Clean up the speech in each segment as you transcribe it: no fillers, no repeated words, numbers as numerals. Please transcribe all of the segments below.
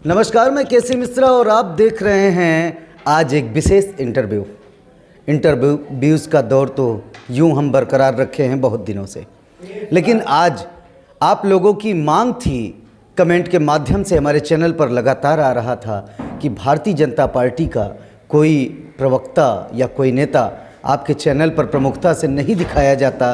नमस्कार, मैं केसी मिश्रा और आप देख रहे हैं आज एक विशेष इंटरव्यूज़ का दौर तो यूं हम बरकरार रखे हैं बहुत दिनों से, लेकिन आज आप लोगों की मांग थी, कमेंट के माध्यम से हमारे चैनल पर लगातार आ रहा था कि भारतीय जनता पार्टी का कोई प्रवक्ता या कोई नेता आपके चैनल पर प्रमुखता से नहीं दिखाया जाता,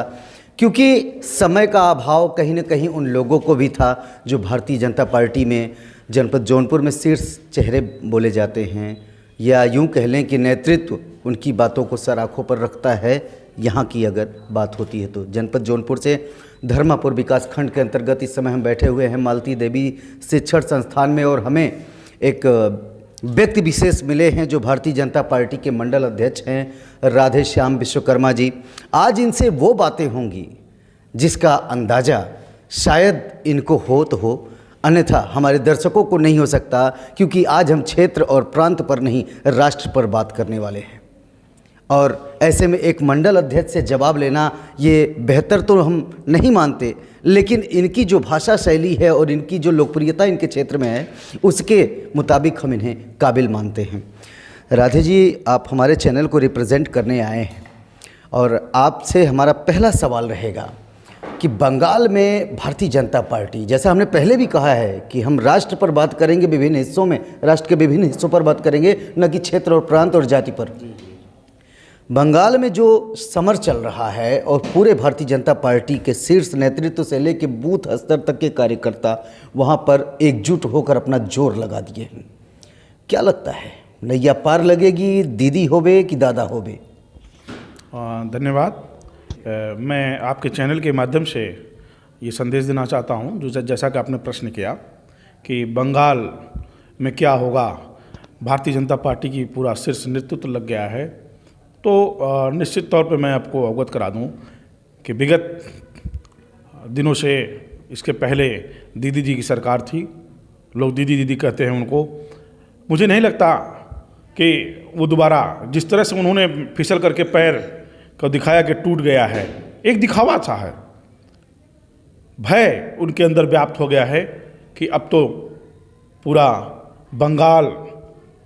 क्योंकि समय का अभाव कहीं न कहीं उन लोगों को भी था जो भारतीय जनता पार्टी में जनपद जौनपुर में शीर्ष चेहरे बोले जाते हैं, या यूं कह लें कि नेतृत्व उनकी बातों को सर आँखों पर रखता है। यहाँ की अगर बात होती है तो जनपद जौनपुर से धर्मापुर विकास खंड के अंतर्गत इस समय हम बैठे हुए हैं मालती देवी शिक्षण संस्थान में, और हमें एक व्यक्ति विशेष मिले हैं जो भारतीय जनता पार्टी के मंडल अध्यक्ष हैं राधे श्याम विश्वकर्मा जी। आज इनसे वो बातें होंगी जिसका अंदाज़ा शायद इनको हो तो हो, अन्यथा हमारे दर्शकों को नहीं हो सकता, क्योंकि आज हम क्षेत्र और प्रांत पर नहीं राष्ट्र पर बात करने वाले हैं। और ऐसे में एक मंडल अध्यक्ष से जवाब लेना ये बेहतर तो हम नहीं मानते, लेकिन इनकी जो भाषा शैली है और इनकी जो लोकप्रियता इनके क्षेत्र में है उसके मुताबिक हम इन्हें काबिल मानते हैं। राधे जी, आप हमारे चैनल को रिप्रेजेंट करने आए हैं और आपसे हमारा पहला सवाल रहेगा कि बंगाल में भारतीय जनता पार्टी, जैसा हमने पहले भी कहा है कि हम राष्ट्र पर बात करेंगे, विभिन्न हिस्सों में राष्ट्र के विभिन्न हिस्सों पर बात करेंगे, न कि क्षेत्र और प्रांत और जाति पर। बंगाल में जो समर चल रहा है और पूरे भारतीय जनता पार्टी के शीर्ष नेतृत्व से लेकर बूथ स्तर तक के कार्यकर्ता वहां पर एकजुट होकर अपना जोर लगा दिए हैं, क्या लगता है नैया पार लगेगी, दीदी होबे कि दादा होबे? धन्यवाद। मैं आपके चैनल के माध्यम से ये संदेश देना चाहता हूँ, जो जैसा कि आपने प्रश्न किया कि बंगाल में क्या होगा, भारतीय जनता पार्टी की पूरा शीर्ष नेतृत्व लग गया है, तो निश्चित तौर पे मैं आपको अवगत करा दूं कि विगत दिनों से इसके पहले दीदी जी की सरकार थी, लोग दीदी दीदी कहते हैं उनको। मुझे नहीं लगता कि वो दोबारा जिस तरह से उन्होंने फिसल करके पैर को दिखाया कि टूट गया है, एक दिखावा सा है, भय उनके अंदर व्याप्त हो गया है कि अब तो पूरा बंगाल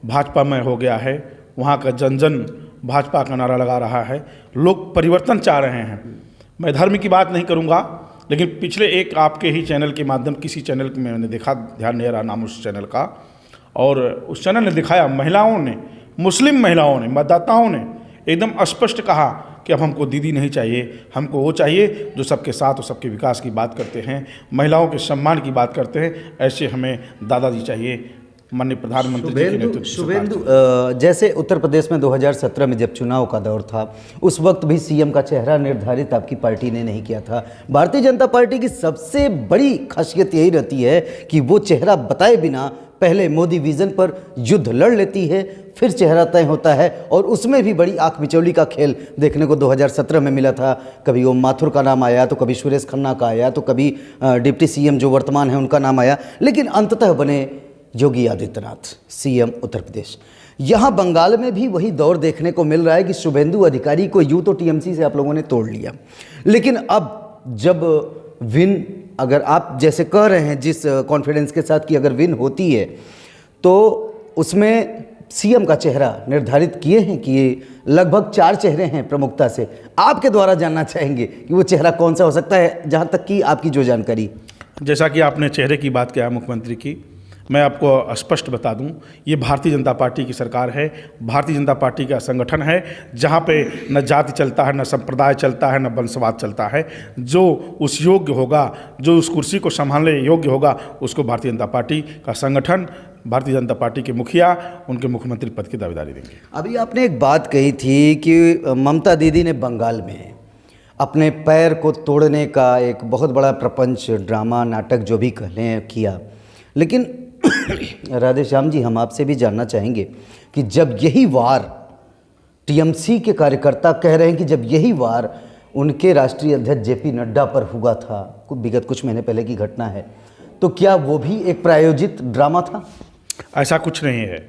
भाजपा में हो गया है, वहाँ का जन जन भाजपा का नारा लगा रहा है, लोग परिवर्तन चाह रहे हैं। मैं धर्म की बात नहीं करूँगा, लेकिन पिछले एक आपके ही चैनल के माध्यम, किसी चैनल में मैंने देखा, ध्यान नहीं रहा नाम उस चैनल का, और उस चैनल ने दिखाया महिलाओं ने, मुस्लिम महिलाओं ने, मतदाताओं ने एकदम स्पष्ट कहा कि अब हमको दीदी नहीं चाहिए, हमको वो चाहिए जो सबके साथ और सबके विकास की बात करते हैं, महिलाओं के सम्मान की बात करते हैं, ऐसे हमें दादाजी चाहिए, माननीय प्रधानमंत्री जी के नेतृत्व। शुभेंदु, जैसे उत्तर प्रदेश में 2017 में जब चुनाव का दौर था, उस वक्त भी सीएम का चेहरा निर्धारित आपकी पार्टी ने नहीं किया था। भारतीय जनता पार्टी की सबसे बड़ी खासियत यही रहती है कि वो चेहरा बताए बिना पहले मोदी विजन पर युद्ध लड़ लेती है, फिर चेहरा तय होता है, और उसमें भी बड़ी आंख मिचौली का खेल देखने को 2017 में मिला था। कभी ओम माथुर का नाम आया, तो कभी सुरेश खन्ना का आया, तो कभी डिप्टी सीएम जो वर्तमान है उनका नाम आया, लेकिन अंततः बने योगी आदित्यनाथ सीएम उत्तर प्रदेश। यहाँ बंगाल में भी वही दौर देखने को मिल रहा है कि शुभेंदु अधिकारी को यूँ तो टीएमसी से आप लोगों ने तोड़ लिया, लेकिन अब जब विन, अगर आप जैसे कह रहे हैं जिस कॉन्फिडेंस के साथ कि अगर विन होती है तो उसमें सीएम का चेहरा निर्धारित किए हैं कि ये लगभग 4 चेहरे हैं प्रमुखता से, आपके द्वारा जानना चाहेंगे कि वो चेहरा कौन सा हो सकता है, जहाँ तक कि आपकी जो जानकारी। जैसा कि आपने चेहरे की बात किया मुख्यमंत्री की, मैं आपको स्पष्ट बता दूं, ये भारतीय जनता पार्टी की सरकार है, भारतीय जनता पार्टी का संगठन है, जहां पे न जाति चलता है, न संप्रदाय चलता है, न वंशवाद चलता है। जो उस योग्य होगा, जो उस कुर्सी को संभालने योग्य होगा, उसको भारतीय जनता पार्टी का संगठन, भारतीय जनता पार्टी के मुखिया उनके मुख्यमंत्री पद की दावेदारी देंगे। अभी आपने एक बात कही थी कि ममता दीदी ने बंगाल में अपने पैर को तोड़ने का एक बहुत बड़ा प्रपंच, ड्रामा, नाटक जो भी कह लें किया, लेकिन राधे श्याम जी, हम आपसे भी जानना चाहेंगे कि जब यही वार टीएमसी के कार्यकर्ता कह रहे हैं कि जब यही वार उनके राष्ट्रीय अध्यक्ष जेपी नड्डा पर हुआ था, विगत कुछ महीने पहले की घटना है, तो क्या वो भी एक प्रायोजित ड्रामा था? ऐसा कुछ नहीं है।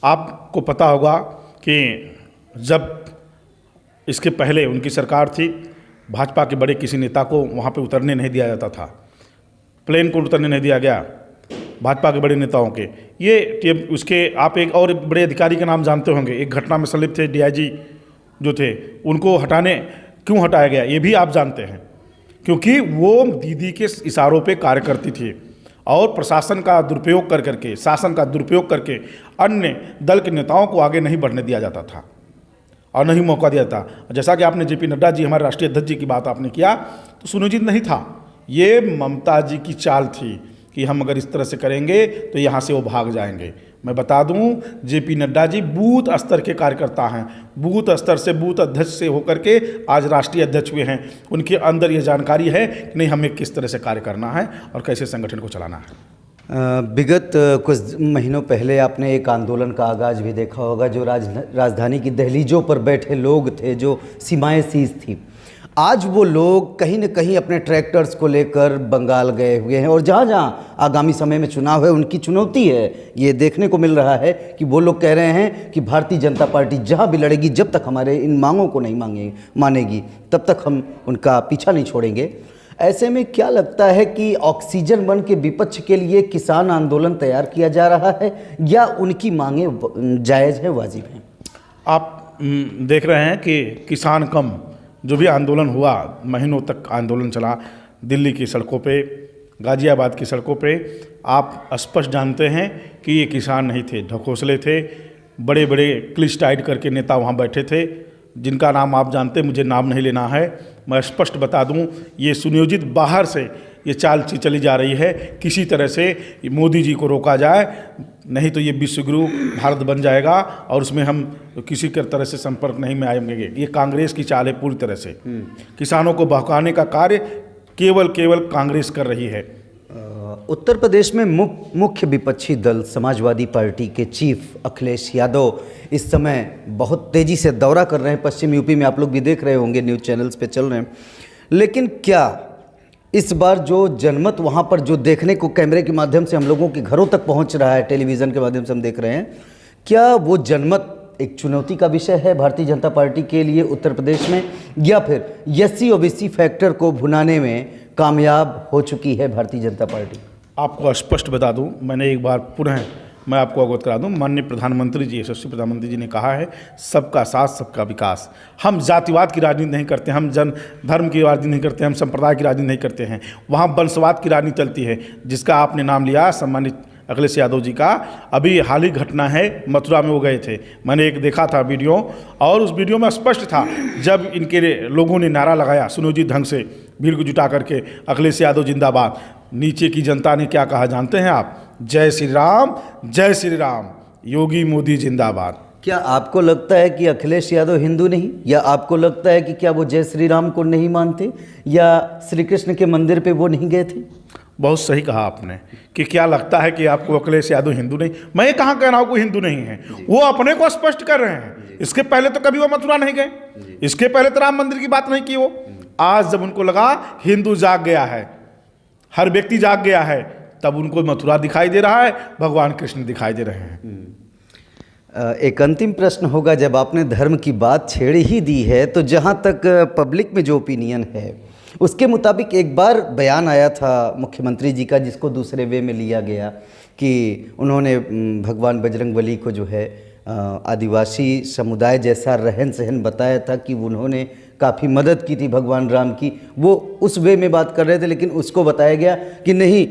आपको पता होगा कि जब इसके पहले उनकी सरकार थी, भाजपा के बड़े किसी नेता को वहाँ पे उतरने नहीं दिया जाता था, प्लेन को उतरने नहीं दिया गया, भाजपा के बड़े नेताओं के। ये उसके आप एक और बड़े अधिकारी का नाम जानते होंगे, एक घटना में संलिप्त थे, डीआईजी जो थे, उनको क्यों हटाया गया ये भी आप जानते हैं, क्योंकि वो दीदी के इशारों पे कार्य करती थी और प्रशासन का दुरुपयोग कर करके, शासन का दुरुपयोग करके अन्य दल के नेताओं को आगे नहीं बढ़ने दिया जाता था और नहीं मौका दिया था। जैसा कि आपने जेपी नड्डा जी, हमारे राष्ट्रीय अध्यक्ष जी की बात आपने किया, तो सुनियोजित नहीं था, ये ममता जी की चाल थी कि हम अगर इस तरह से करेंगे तो यहाँ से वो भाग जाएंगे। मैं बता दूं, जेपी नड्डा जी बूथ स्तर के कार्यकर्ता हैं, बूथ स्तर से बूथ अध्यक्ष से होकर के आज राष्ट्रीय अध्यक्ष हुए हैं। उनके अंदर ये जानकारी है कि नहीं हमें किस तरह से कार्य करना है और कैसे संगठन को चलाना है। विगत कुछ महीनों पहले आपने एक आंदोलन का आगाज भी देखा होगा, जो राजधानी की दहलीजों पर बैठे लोग थे, जो सीमाएं सीज थी। आज वो लोग कहीं न कहीं अपने ट्रैक्टर्स को लेकर बंगाल गए हुए हैं और जहाँ जहाँ आगामी समय में चुनाव है उनकी चुनौती है। ये देखने को मिल रहा है कि वो लोग कह रहे हैं कि भारतीय जनता पार्टी जहाँ भी लड़ेगी, जब तक हमारे इन मांगों को नहीं मानेगी तब तक हम उनका पीछा नहीं छोड़ेंगे। ऐसे में क्या लगता है कि ऑक्सीजन बन के विपक्ष के लिए किसान आंदोलन तैयार किया जा रहा है या उनकी मांगें जायज़ है, वाजिब हैं? आप देख रहे हैं कि किसान कम जो भी आंदोलन हुआ, महीनों तक आंदोलन चला दिल्ली की सड़कों पे, गाज़ियाबाद की सड़कों पे, आप स्पष्ट जानते हैं कि ये किसान नहीं थे, ढकोसले थे, बड़े बड़े क्लिच टाइट करके नेता वहाँ बैठे थे, जिनका नाम आप जानते, मुझे नाम नहीं लेना है। मैं स्पष्ट बता दूं, ये सुनियोजित बाहर से ये चाल चली जा रही है, किसी तरह से मोदी जी को रोका जाए, नहीं तो ये विश्वगुरु भारत बन जाएगा और उसमें हम किसी के तरह से संपर्क नहीं में आएंगे। ये कांग्रेस की चाल है पूरी तरह से। किसानों को बहकाने का कार्य केवल कांग्रेस कर रही है। उत्तर प्रदेश में मुख्य विपक्षी दल समाजवादी पार्टी के चीफ अखिलेश यादव इस समय बहुत तेज़ी से दौरा कर रहे हैं पश्चिम यूपी में, आप लोग भी देख रहे होंगे, न्यूज़ चैनल्स पे चल रहे हैं। लेकिन क्या इस बार जो जनमत वहाँ पर जो देखने को कैमरे के माध्यम से हम लोगों के घरों तक पहुँच रहा है, टेलीविज़न के माध्यम से हम देख रहे हैं, क्या वो जनमत एक चुनौती का विषय है भारतीय जनता पार्टी के लिए उत्तर प्रदेश में, या फिर एससी ओबीसी फैक्टर को भुनाने में कामयाब हो चुकी है भारतीय जनता पार्टी? आपको स्पष्ट बता दूं, मैंने एक बार पुनः मैं आपको अवगत करा दूं, माननीय प्रधानमंत्री जी, यशस्वी प्रधानमंत्री जी ने कहा है सबका साथ सबका विकास। हम जातिवाद की राजनीति नहीं करते, हम जन धर्म की राजनीति नहीं करते, हम संप्रदाय की राजनीति नहीं करते हैं, वहाँ वंशवाद की राजनीति चलती है, जिसका आपने नाम लिया सम्मानित अखिलेश यादव जी का। अभी हाल ही घटना है, मथुरा में वो गए थे, मैंने एक देखा था वीडियो, और उस वीडियो में स्पष्ट था जब इनके लोगों ने नारा लगाया सुनियोजित ढंग से भीड़ को जुटा करके, अखिलेश यादव जिंदाबाद, नीचे की जनता ने क्या कहा जानते हैं आप? जय श्री राम, योगी मोदी जिंदाबाद। क्या आपको लगता है कि अखिलेश यादव हिंदू नहीं, या आपको लगता है कि क्या वो जय श्री राम को नहीं मानते, या श्री कृष्ण के मंदिर पे वो नहीं गए थे? बहुत सही कहा आपने कि क्या लगता है कि आपको अखिलेश यादव हिंदू नहीं। मैं ये कहाँ कह रहा हूँ कोई हिंदू नहीं है, वो अपने को स्पष्ट कर रहे हैं। इसके पहले तो कभी वो मथुरा नहीं गए, इसके पहले तो राम मंदिर की बात नहीं की वो। आज जब उनको लगा हिंदू जाग गया है, हर व्यक्ति जाग गया है, तब उनको मथुरा दिखाई दे रहा है, भगवान कृष्ण दिखाई दे रहे हैं। एक अंतिम प्रश्न होगा, जब आपने धर्म की बात छेड़ ही दी है, तो जहाँ तक पब्लिक में जो ओपिनियन है उसके मुताबिक एक बार बयान आया था मुख्यमंत्री जी का, जिसको दूसरे वे में लिया गया, कि उन्होंने भगवान बजरंगबली को जो है आदिवासी समुदाय जैसा रहन सहन बताया था, कि उन्होंने काफ़ी मदद की थी भगवान राम की। वो उस वे में बात कर रहे थे, लेकिन उसको बताया गया कि नहीं,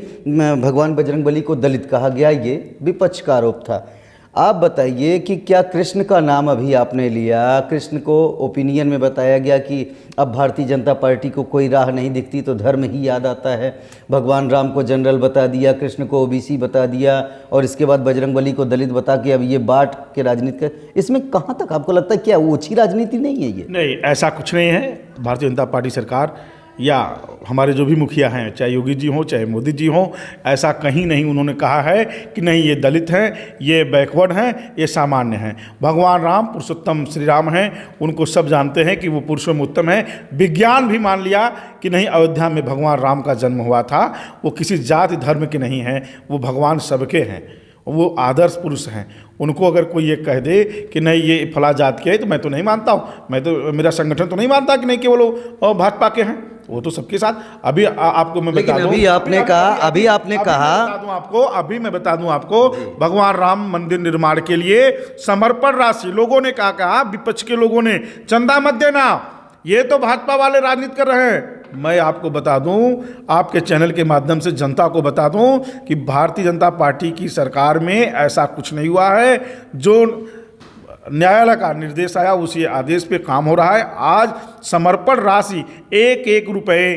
भगवान बजरंगबली को दलित कहा गया, ये विपक्ष का आरोप था। आप बताइए कि क्या कृष्ण का नाम अभी आपने लिया, कृष्ण को ओपिनियन में बताया गया कि अब भारतीय जनता पार्टी को कोई राह नहीं दिखती तो धर्म ही याद आता है, भगवान राम को जनरल बता दिया, कृष्ण को ओबीसी बता दिया, और इसके बाद बजरंगबली को दलित बता के अब ये बांट के राजनीति का, इसमें कहाँ तक आपको लगता है क्या ओछी राजनीति नहीं है ये? नहीं, ऐसा कुछ नहीं है। भारतीय जनता पार्टी सरकार या हमारे जो भी मुखिया हैं, चाहे योगी जी हों चाहे मोदी जी हों, ऐसा कहीं नहीं उन्होंने कहा है कि नहीं ये दलित हैं, ये बैकवर्ड हैं, ये सामान्य हैं। भगवान राम पुरुषोत्तम श्री राम हैं, उनको सब जानते हैं कि वो पुरुषों में उत्तम हैं। विज्ञान भी मान लिया कि नहीं, अयोध्या में भगवान राम का जन्म हुआ था, वो किसी जाति धर्म के नहीं हैं, वो भगवान सबके हैं। वो आदर्श पुरुष हैं। उनको अगर कोई ये कह दे कि नहीं ये फला जात के है तो मैं तो नहीं मानता हूँ, मैं तो मेरा संगठन तो नहीं मानता कि नहीं केवल वो भाजपा के हैं, वो तो सबके साथ। अभी आपको मैं बता दूं, अभी आपने कहा अभी मैं बता दूं आपको, भगवान राम मंदिर निर्माण के लिए समर्पण राशि लोगों ने कहा, विपक्ष के लोगों ने चंदा मत देना, ये तो भाजपा वाले राजनीति कर रहे हैं। मैं आपको बता दूं, आपके चैनल के माध्यम से जनता को बता दूं कि भारतीय जनता पार्टी की सरकार में ऐसा कुछ नहीं हुआ है। जो न्यायालय का निर्देश आया उसी आदेश पे काम हो रहा है। आज समर्पण राशि 1-1 रुपये,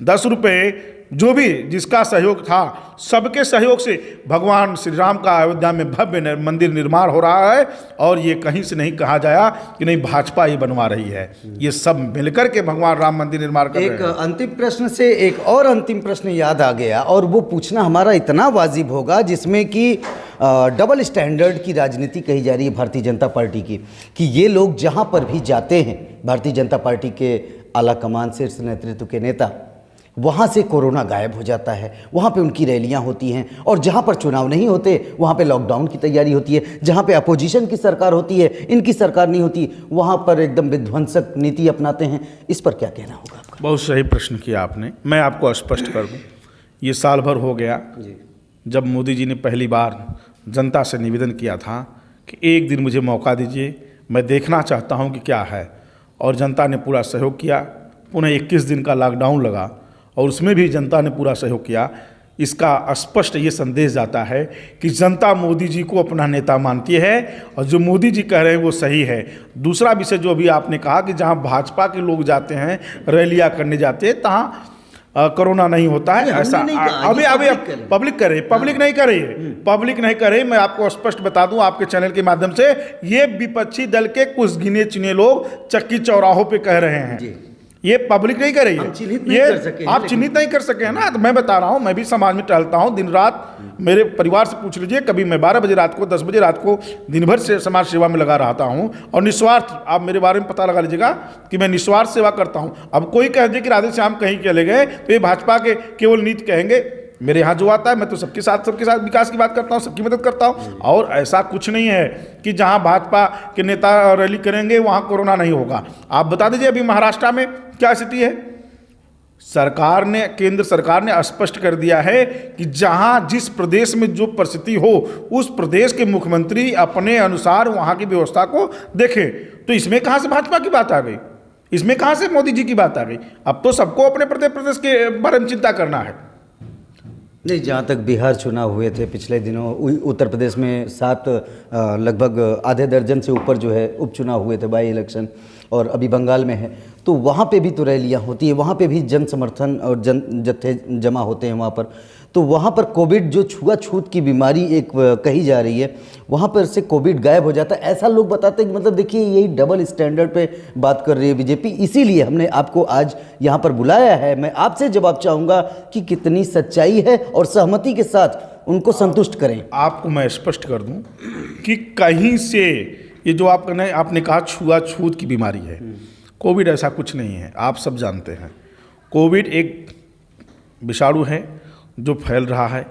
10 रुपये, जो भी जिसका सहयोग था, सबके सहयोग से भगवान श्री राम का अयोध्या में भव्य मंदिर निर्माण हो रहा है। और ये कहीं से नहीं कहा जाया कि नहीं भाजपा ये बनवा रही है, ये सब मिलकर के भगवान राम मंदिर निर्माण कर रहे हैं। एक अंतिम प्रश्न से एक और अंतिम प्रश्न याद आ गया, और वो पूछना हमारा इतना वाजिब होगा, जिसमें कि डबल स्टैंडर्ड की राजनीति कही जा रही है भारतीय जनता पार्टी की, कि ये लोग जहाँ पर भी जाते हैं, भारतीय जनता पार्टी के आला कमान शीर्ष नेतृत्व के नेता, वहाँ से कोरोना गायब हो जाता है, वहाँ पे उनकी रैलियाँ होती हैं, और जहाँ पर चुनाव नहीं होते वहाँ पे लॉकडाउन की तैयारी होती है, जहाँ पे अपोजिशन की सरकार होती है, इनकी सरकार नहीं होती, वहाँ पर एकदम विध्वंसक नीति अपनाते हैं। इस पर क्या कहना होगा आपका? बहुत सही प्रश्न किया आपने। मैं आपको स्पष्ट कर दूं, ये साल भर हो गया जब मोदी जी ने पहली बार जनता से निवेदन किया था कि एक दिन मुझे मौका दीजिए, मैं देखना चाहता हूँ कि क्या है, और जनता ने पूरा सहयोग किया। पुनः 21 दिन का लॉकडाउन लगा और उसमें भी जनता ने पूरा सहयोग किया। इसका स्पष्ट ये संदेश जाता है कि जनता मोदी जी को अपना नेता मानती है, और जो मोदी जी कह रहे हैं वो सही है। दूसरा विषय जो अभी आपने कहा कि जहां भाजपा के लोग जाते हैं, रैलियां करने जाते हैं, तहाँ कोरोना नहीं होता है, ऐसा अभी पब्लिक करे, पब्लिक नहीं करे। मैं आपको स्पष्ट बता दूं आपके चैनल के माध्यम से, ये विपक्षी दल के कुछ गिने चुने लोग चक्की चौराहों पे कह रहे हैं, ये पब्लिक नहीं कर रही है, आप चिन्हित नहीं कर सके हैं ना। तो मैं बता रहा हूँ, मैं भी समाज में टहलता हूँ दिन रात, मेरे परिवार से पूछ लीजिए, कभी मैं 12 बजे रात को, 10 बजे रात को दिन भर से समाज सेवा में लगा रहता हूँ, और निस्वार्थ, आप मेरे बारे में पता लगा लीजिएगा कि मैं निस्वार्थ सेवा करता हूँ। अब कोई कह दे कि राधे श्याम कहीं चले गए तो ये भाजपा के केवल नीति कहेंगे। मेरे यहाँ जो आता है मैं तो सबके साथ विकास की बात करता हूँ, सबकी मदद करता हूँ, और ऐसा कुछ नहीं है कि जहाँ भाजपा के नेता रैली करेंगे वहाँ कोरोना नहीं होगा। आप बता दीजिए अभी महाराष्ट्र में क्या स्थिति है। केंद्र सरकार ने स्पष्ट कर दिया है कि जहां जिस प्रदेश में जो परिस्थिति हो, उस प्रदेश के मुख्यमंत्री अपने अनुसार वहां की व्यवस्था को देखें। तो इसमें कहां से भाजपा की बात आ गई, इसमें कहां से मोदी जी की बात आ गई? अब तो सबको अपने प्रदेश के बारे में चिंता करना है। नहीं, जहाँ तक बिहार चुनाव हुए थे पिछले दिनों, उत्तर प्रदेश में 7 लगभग आधे दर्जन से ऊपर जो है उपचुनाव हुए थे, बाई इलेक्शन, और अभी बंगाल में है, तो वहाँ पे भी तो रैलियाँ होती है, वहाँ पे भी जन समर्थन और जन जत्थे जमा होते हैं वहाँ पर। तो वहाँ पर कोविड जो छुआछूत की बीमारी एक कही जा रही है, वहाँ पर से कोविड गायब हो जाता है, ऐसा लोग बताते हैं कि मतलब देखिए यही डबल स्टैंडर्ड पे बात कर रही है बीजेपी। इसीलिए हमने आपको आज यहाँ पर बुलाया है। मैं आपसे जवाब चाहूँगा कि कितनी सच्चाई है, और सहमति के साथ उनको संतुष्ट करें। आपको मैं स्पष्ट कर दूँ कि कहीं से ये जो आपने कहा छुआछूत की बीमारी है, कोविड ऐसा कुछ नहीं है। आप सब जानते हैं कोविड एक विषाणु है जो फैल रहा है।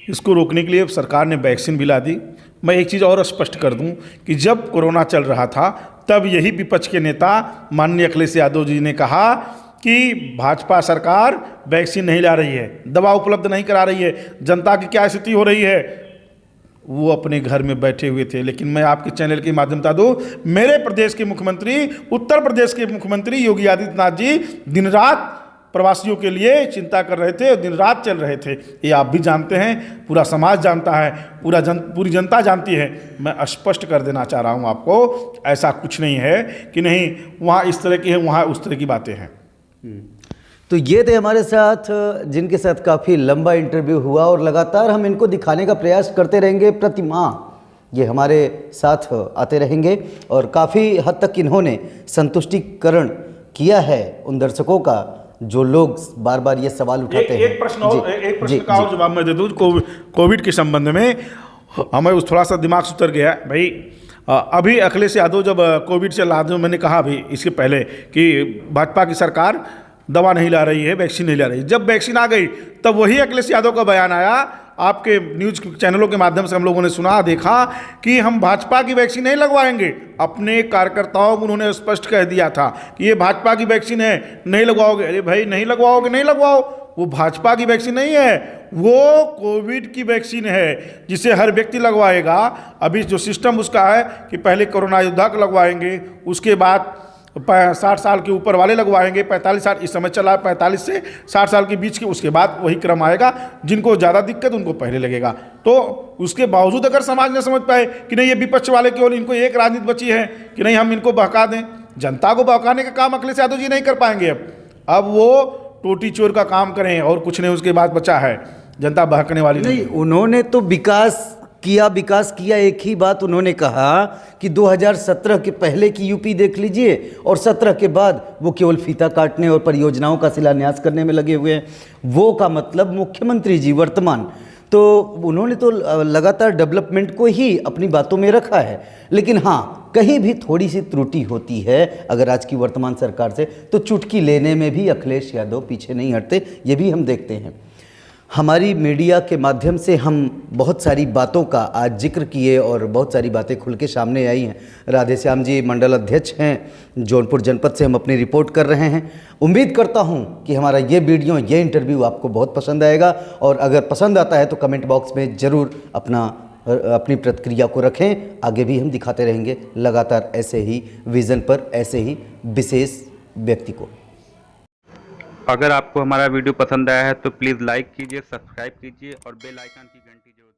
इसको रोकने के लिए सरकार ने वैक्सीन भी ला दी। मैं एक चीज़ और स्पष्ट कर दूं कि जब कोरोना चल रहा था तब यही विपक्ष के नेता माननीय अखिलेश यादव जी ने कहा कि भाजपा सरकार वैक्सीन नहीं ला रही है, दवा उपलब्ध नहीं करा रही है, जनता की क्या स्थिति हो रही है। वो अपने घर में बैठे हुए थे। लेकिन मैं आपके चैनल के माध्यम बता दूं, मेरे प्रदेश के मुख्यमंत्री, उत्तर प्रदेश के मुख्यमंत्री योगी आदित्यनाथ जी दिन रात प्रवासियों के लिए चिंता कर रहे थे, दिन रात चल रहे थे। ये आप भी जानते हैं, पूरा समाज जानता है, पूरी जनता जानती है। मैं स्पष्ट कर देना चाह रहा हूँ आपको, ऐसा कुछ नहीं है कि नहीं वहाँ इस तरह की है, वहाँ उस तरह की बातें हैं। तो ये थे हमारे साथ, जिनके साथ काफ़ी लंबा इंटरव्यू हुआ, और लगातार हम इनको दिखाने का प्रयास करते रहेंगे। प्रति माह ये हमारे साथ आते रहेंगे, और काफ़ी हद तक इन्होंने संतुष्टिकरण किया है उन दर्शकों का जो लोग बार बार ये सवाल उठाते हैं। एक प्रश्न का और जवाब मैं दे दूँ कोविड के संबंध में। हमें उस थोड़ा सा दिमाग से उतर गया भाई। अभी अखिलेश यादव जब कोविड से ला, मैंने कहा अभी इसके पहले कि भाजपा की सरकार दवा नहीं ला रही है, वैक्सीन नहीं ला रही। जब वैक्सीन आ गई तब वही अखिलेश यादव का बयान आया, आपके न्यूज़ चैनलों के माध्यम से हम लोगों ने सुना देखा कि हम भाजपा की वैक्सीन नहीं लगवाएंगे। अपने कार्यकर्ताओं को उन्होंने स्पष्ट कह दिया था कि ये भाजपा की वैक्सीन है, नहीं लगवाओगे। अरे भाई नहीं लगवाओगे, नहीं लगवाओ, वो भाजपा की वैक्सीन नहीं है, वो कोविड की वैक्सीन है जिसे हर व्यक्ति लगवाएगा। अभी जो सिस्टम उसका है कि पहले कोरोना योद्धा को लगवाएंगे, उसके बाद 60 साल के ऊपर वाले लगवाएंगे, 45 साल इस समय चला है 45 से 60 साल के बीच के, उसके बाद वही क्रम आएगा। जिनको ज़्यादा दिक्कत उनको पहले लगेगा। तो उसके बावजूद अगर समाज न समझ पाए कि नहीं ये विपक्ष वाले केवल इनको एक राजनीति बची है कि नहीं हम इनको बहका दें, जनता को बहकाने का काम अखिलेश यादव जी नहीं कर पाएंगे। अब वो टोटी चोर का काम करें और कुछ नहीं उसके बाद बचा है, जनता बहकने वाली नहीं। उन्होंने तो विकास किया। एक ही बात उन्होंने कहा कि 2017 के पहले की यूपी देख लीजिए और 17 के बाद वो केवल फीता काटने और परियोजनाओं का शिलान्यास करने में लगे हुए हैं। वो का मतलब मुख्यमंत्री जी वर्तमान, तो उन्होंने तो लगातार डेवलपमेंट को ही अपनी बातों में रखा है। लेकिन हाँ, कहीं भी थोड़ी सी त्रुटि होती है अगर आज की वर्तमान सरकार से, तो चुटकी लेने में भी अखिलेश यादव पीछे नहीं हटते। ये भी हम देखते हैं। हमारी मीडिया के माध्यम से हम बहुत सारी बातों का आज जिक्र किए और बहुत सारी बातें खुल के सामने आई हैं। राधेश्याम जी मंडल अध्यक्ष हैं, जौनपुर जनपद से हम अपनी रिपोर्ट कर रहे हैं। उम्मीद करता हूं कि हमारा ये वीडियो, ये इंटरव्यू आपको बहुत पसंद आएगा, और अगर पसंद आता है तो कमेंट बॉक्स में ज़रूर अपनी प्रतिक्रिया को रखें। आगे भी हम दिखाते रहेंगे लगातार ऐसे ही विज़न पर, ऐसे ही विशेष व्यक्ति को। अगर आपको हमारा वीडियो पसंद आया है तो प्लीज़ लाइक कीजिए, सब्सक्राइब कीजिए और बेल आइकन की घंटी जरूर